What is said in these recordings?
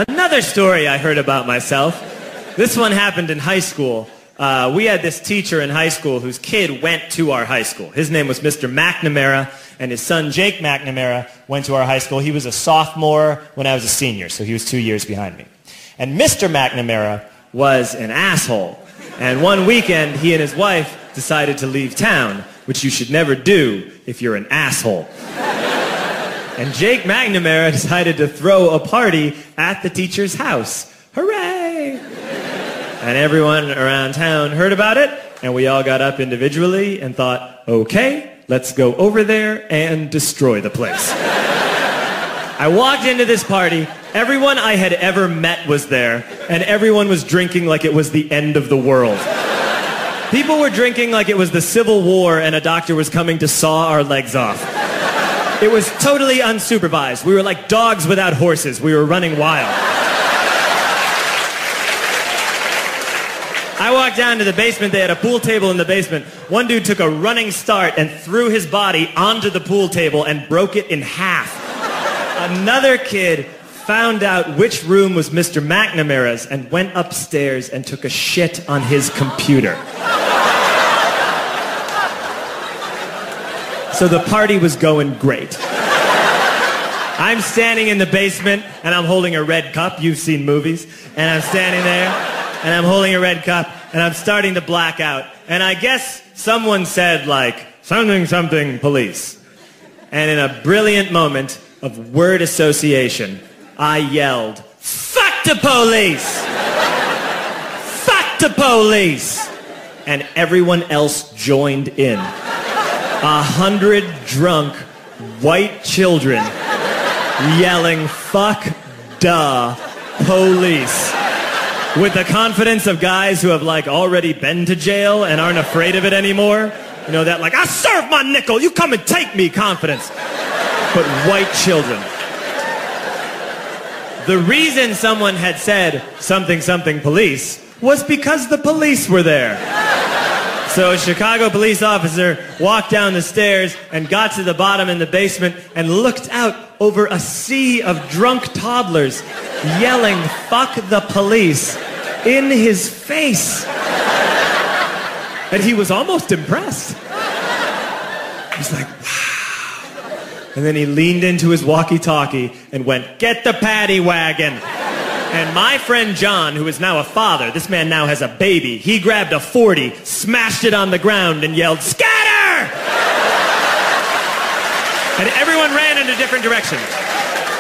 Another story I heard about myself. This one happened in high school. We had this teacher in high school whose kid went to our high school. His name was Mr. McNamara, and his son Jake McNamara went to our high school. He was a sophomore when I was a senior, so he was 2 years behind me. And Mr. McNamara was an asshole. And one weekend, he and his wife decided to leave town, which you should never do if you're an asshole. And Jake McNamara decided to throw a party at the teacher's house. Hooray! And everyone around town heard about it, and we all got up individually and thought, okay, let's go over there and destroy the place. I walked into this party, everyone I had ever met was there, and everyone was drinking like it was the end of the world. People were drinking like it was the Civil War and a doctor was coming to saw our legs off. It was totally unsupervised. We were like dogs without horses. We were running wild. I walked down to the basement. They had a pool table in the basement. One dude took a running start and threw his body onto the pool table and broke it in half. Another kid found out which room was Mr. McNamara's and went upstairs and took a shit on his computer. So the party was going great. I'm standing in the basement and I'm holding a red cup. You've seen movies. And I'm standing there and I'm holding a red cup and I'm starting to black out. And I guess someone said like, something, something, police. And in a brilliant moment of word association, I yelled, fuck the police! Fuck the police! And everyone else joined in. 100 drunk white children yelling, fuck the police. With the confidence of guys who have like already been to jail and aren't afraid of it anymore. You know, that like, I serve my nickel, you come and take me confidence. But white children. The reason someone had said something, something, police was because the police were there. So a Chicago police officer walked down the stairs and got to the bottom in the basement and looked out over a sea of drunk toddlers yelling, fuck the police, in his face. And he was almost impressed. He's like, wow. And then he leaned into his walkie-talkie and went, get the paddy wagon. And my friend John, who is now a father, this man now has a baby, he grabbed a 40, smashed it on the ground, and yelled, scatter! And everyone ran in a different direction.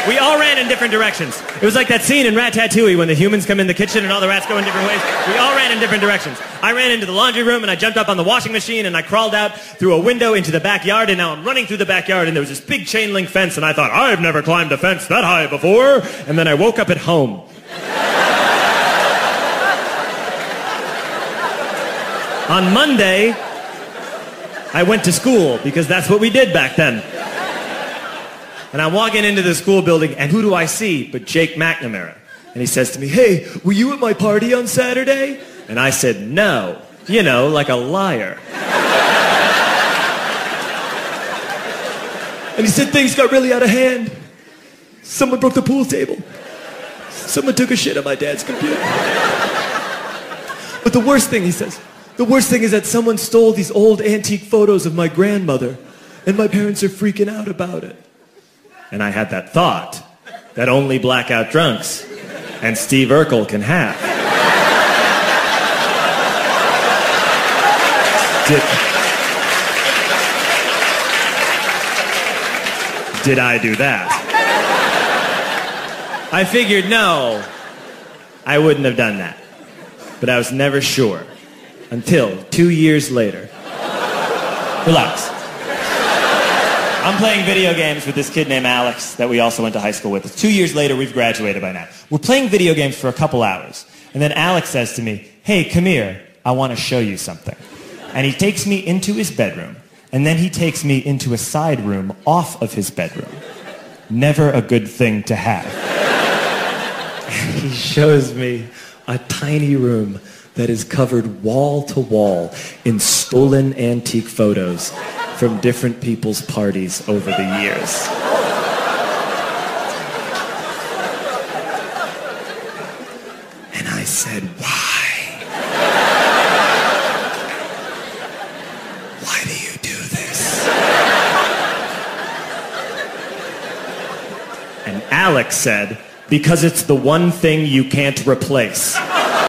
We all ran in different directions. It was like that scene in Ratatouille when the humans come in the kitchen and all the rats go in different ways. We all ran in different directions. I ran into the laundry room and I jumped up on the washing machine and I crawled out through a window into the backyard, and now I'm running through the backyard and there was this big chain link fence and I thought, I've never climbed a fence that high before. And then I woke up at home. On Monday, I went to school because that's what we did back then. And I'm walking into the school building, and who do I see but Jake McNamara? And he says to me, hey, were you at my party on Saturday? And I said, no. You know, like a liar. And he said, things got really out of hand. Someone broke the pool table. Someone took a shit on my dad's computer. But the worst thing, he says, the worst thing is that someone stole these old antique photos of my grandmother, and my parents are freaking out about it. And I had that thought that only blackout drunks and Steve Urkel can have. Did I do that? I figured, no, I wouldn't have done that. But I was never sure. Until 2 years later. Relax. I'm playing video games with this kid named Alex that we also went to high school with. 2 years later, we've graduated by now. We're playing video games for a couple hours. And then Alex says to me, hey, come here, I want to show you something. And he takes me into his bedroom. And then he takes me into a side room off of his bedroom. Never a good thing to have. And he shows me a tiny room that is covered wall to wall in stolen antique photos from different people's parties over the years. said, why? Why do you do this? And Alex said, because it's the one thing you can't replace.